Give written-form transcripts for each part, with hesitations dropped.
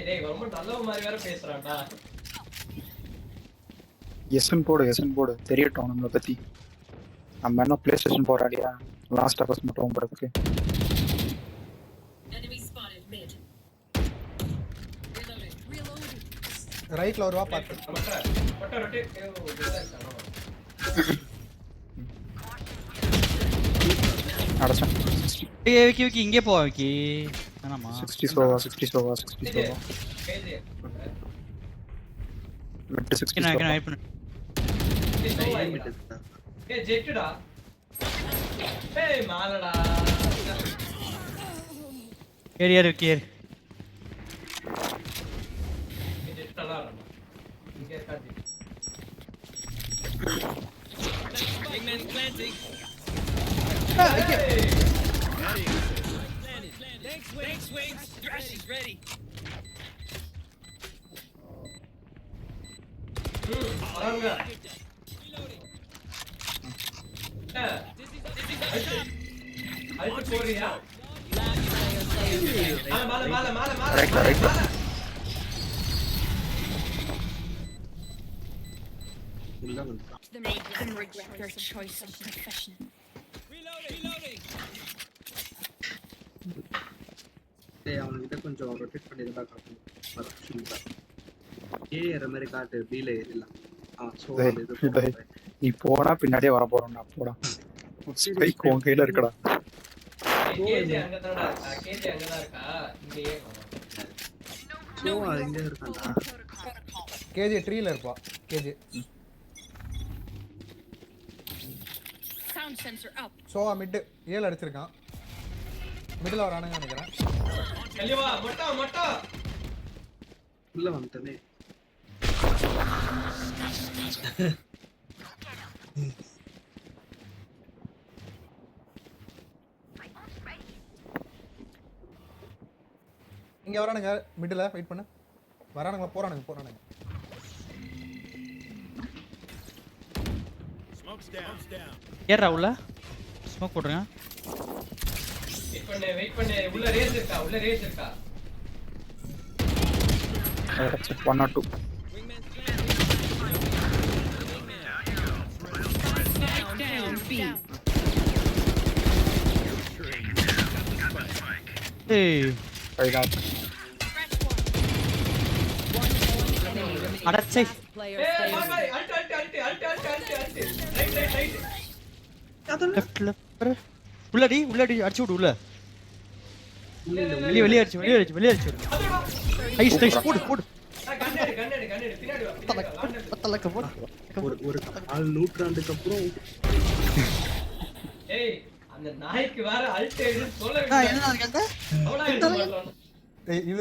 டேய் ரொம்ப நல்லவ மாதிரி வேற பேசுறான்டா. எஸ்என் போடு தெரியட்டும் நம்மளை பத்தி. நம்ம என்ன பிளே ஸ்டேஷன் போராடியா லாஸ்ட் ஆஃபர்ஸ் மட்டும் போறதுக்கு. ரைட்ல வருவா பாத்து. மொட்டை ரொட்டேட் அடச்சேன். விக்கி இங்கே போ விக்கி. வேணாமா 60 சோவா கேஜே மிட் 60 நான் சோவா. வெயிட் பண்ணு. ஏய் ஜெட்டுடா. ஏய் மாலடா. ஏறு விக்கி ஏறு. ஜெட் நல்லா ஆடுறான். இங்க காட்டி. Wingman planting. Thanks, Wings. Thrash is ready. Aranga. Alto போறியா? மால. Right. Make them regret their choice of profession. Reloading. அவன்கிட்ட கொஞ்சம் ரொட்டேட் பண்ணி இருந்தா காட்டணும். ஏற மாதிரி காட்டு பீல ஏறலாம். நீ போனா பின்னாடியே வர போறோம்டா. போடா ஸ்பைக் உன் கையில இருக்குடா. கேஜே அங்கதான் இருக்கா. இங்க இருக்கான்டா. கேஜே ட்ரீல இருப்பா. KJ Sound sensor up. சோவா மிட் 7 அடிச்சிருக்கான். மிடில் வரானுங்க நினைக்கிறேன். கலிவா மொட்டா. உள்ள வந்துட்டனே. இங்க வரானுங்க மிடில் வெயிட் பண்ணு. வரானுங்க போறானுங்க. ஏறா உள்ள ஸ்மோக் போடுங்க. வெயிட் பண்ணு. உள்ள ரேஸ் இருக்கா. அடச்சேன் 1 or 2. Down B. ஏய் ரைட். அடச்சே. Player ஏய் standing. பாய் அல்ட். ரைட். லெஃப்ட்ல உள்ளடி அடிச்சு விடு உள்ள. வெளிய அடிச்சு விடு. நைஸ் போடு. கண்ணெடு பின்னாடி வா. பத்தலக்க போடு. ஒரு 4 நூற்றாண்டுக்கு அப்புறம் ஏய் அந்த நாய்க்கு வேற அல்ட் எடு சொல்ல. என்ன கேட்ட? அவளா எடுத்து மாட்டறான். ஏய் இது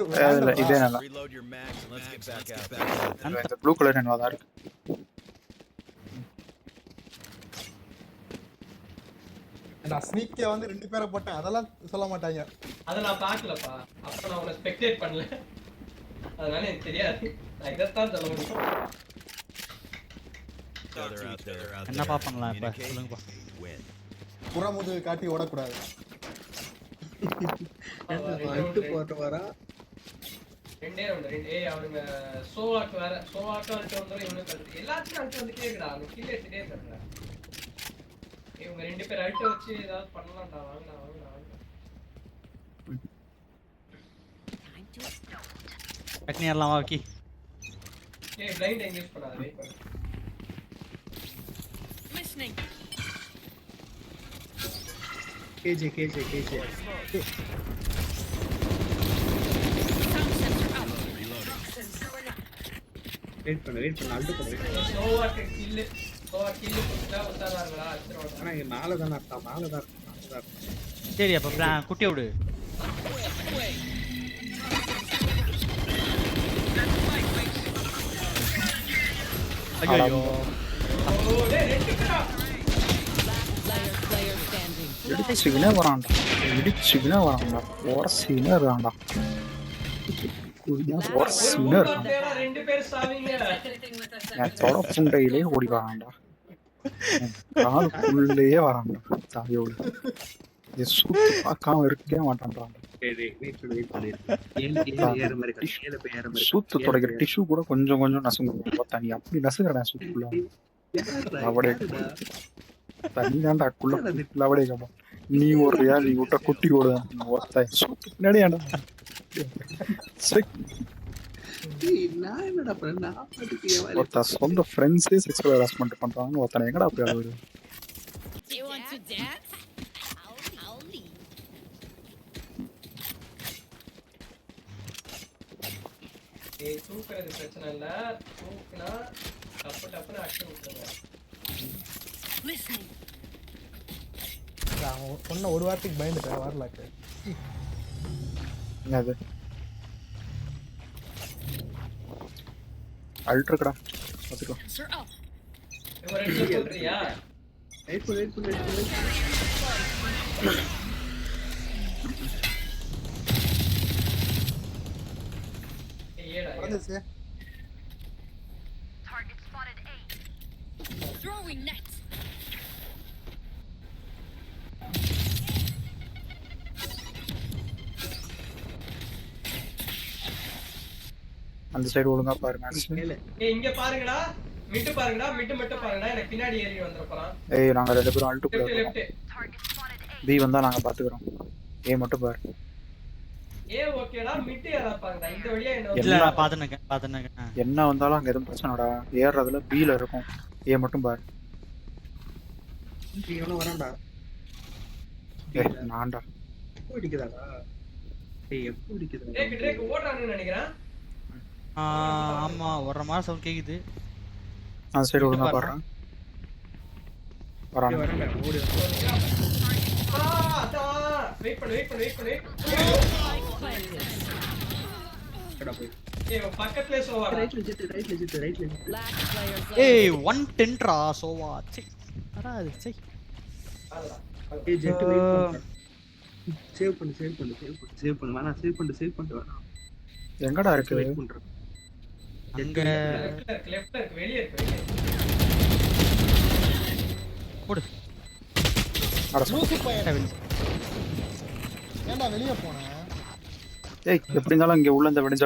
இதே நல்லா. Reload your mags and let's get back out. இந்த ப்ளூ கலர் என்னவா தான் இருக்கு. நான் ஸ்னீக்கே வந்து 2 பேரை போட்டேன். அதெல்லாம் சொல்ல மாட்டாங்க. அத நான் பார்க்கலப்பா. அப்ப நான் உன்னை ஸ்பெக்டேட் பண்ணல. அதனால எனக்கு தெரியாது. நான் இதத்தான் சொல்ல முடியும். என்னப்பா பண்ணலாம் இப்ப சொல்லுங்கப்பா. புறமுது காட்டி ஓடக்கூடாது. அல்ட் போட்டு வரா. ரெண்டே ரவுண்ட். ஏய் அவனுங்க சோவாக்கு அல்ட் வந்தோட இவனுக்கு அல்ட். எல்லாத்துக்கும் அல்ட் வந்துட்டே இருக்குடா. அவன் கில் எடுத்துட்டே இருக்கான்டா. இவங்க 2 பேர் அல்ட் வச்சு ஏதாவது பண்ணலாம்டா. வாங்கடா. டக்னி ஏறலாம் வா விக்கி. ஏய் பிளைண்ட் எங்கேஜ் பண்ணாத. வெயிட் பண்ணு. Listening. கேஜே Sound sensor up. வெயிட் பண்ணு அல்ட் போடு. சோவாக்கு கில் கொடுத்தா உத்தாராங்களா? அச்சரோட. ஆனா இங்க மேல தான் இருக்கான். சரி அப்ப குட்டிய விடு. ஐயோ Player standing. இடிச்சுக்கினே வரான்டா. உரசினே இருக்கான்டா. உரசினே இருக்கான்டா. 2 பேர் சாவீங்க. என் தொடப்புண்டையிலே ஓடி வரான்டா. காலுக்குள்ளேயே வரான்டா. தாயோடு சூட்டு பார்க்காம இருக்கவே மாட்டான்டா. வெயிட் பண்ணு ஏற மாதிரி கட்டு. ஏல போய் ஏற மாதிரி சூத்து துடைக்கிற டிஷ்யூ கூட கொஞ்சம் கொஞ்சம் நசுங்குவோம். தண்ணி அப்படி நசுக்கிறடா சூத்துக்குள்ள. அவடே தண்ணி தான்டா குள்ள அவடே கேப்பா. நீ ஒரு நீ விட்ட குட்டி ஓடுதான் ஒத்தாய் சூத்து பின்னாடி ஆண்டா. நான் என்னடா பண்ண நான் பாட்டுக்கு ஒருத்த சொந்த ஃப்ரெண்ட்ஸே செக்ஸுவல் ஹராஸ்மெண்ட் பண்றாங்க. ஒருத்தனை எங்கடா போய் அழுவுது? Do you want to dance? I'll lead. ஏய் தூக்குறது பிரச்சனை இல்ல. தூக்குனா டப்புன்னு ஆக்ஷன் விட்டுருங்க. Listening. அவன் சொன்ன ஒரு வார்த்தைக்கு பயந்துட்டேன் வரலாக்கு. என்னது அல்ட்ரா பாத்துக்கோ. Sir up. இவன் ரெண்டு போட்டுறியா? வெயிட் பண்ணு ஏடா வந்துச்சு. Throwing net. அந்த சைடு ஒழுங்கா பாரு மேக்ஸ். ஏய் இங்க பாருங்கடா. மிட் பாருங்கடா. மிட் மட்டும் பாருங்கடா. எனக்கு பின்னாடி ஏறி வந்துறப்பறான். ஏய் நாங்க ரெண்டு பேரும் அல்ட் லெஃப்ட் போறோம். லெஃப்ட். பி வந்தா நாங்க பாத்துக்கறோம். ஏ மட்டும் பாரு. ஏ ஓகேடா. மிட் ஏறா பாருங்கடா. இந்த வழியா என்ன இல்ல நான் பாத்துனேன். என்ன வந்தாலும் அங்க எதுவும் பிரச்சனைடா. ஏறதுல பீல இருக்கும். ஏ மட்டும் பாரு. நீ எவனோ வரான்டா. ஏய் நான்டா. எப்போ அடிக்குதாடா? எப்போ அடிக்குதா? டேக் ஓடுறான்னு நினைக்கிறேன். ஆமா ஒரு மாதிரி சவுண்ட் கேக்குது. அந்த சைடு ஒழுங்கா பாருடா. வரானே. வரேன்டா ஓடு. அதான் வெயிட் பண்ணு. எடா போய். ஏய் பக்கத்துலயே சோவாடா. ரைட்ல ஜெட். Last player. ஏய் 110 சோவா. சீ அடாது சீ. அதுடா. ஏய் ஜெட் வெயிட் பண்ணு. சேவ் பண்ணு. வேணா சேவ் பண்ணிட்டு வேணா. எங்கடா இருக்கு? வெயிட் பண்றேன். அங்க லெஃப்ட் இருக்கு. வெளிய இருக்கு. போடு. அட லூசு பையன். ஏன்டா வெளிய போன? ஏய் எப்படி இருந்தாலும் இங்க உள்ள இந்த வெடிஞ்ச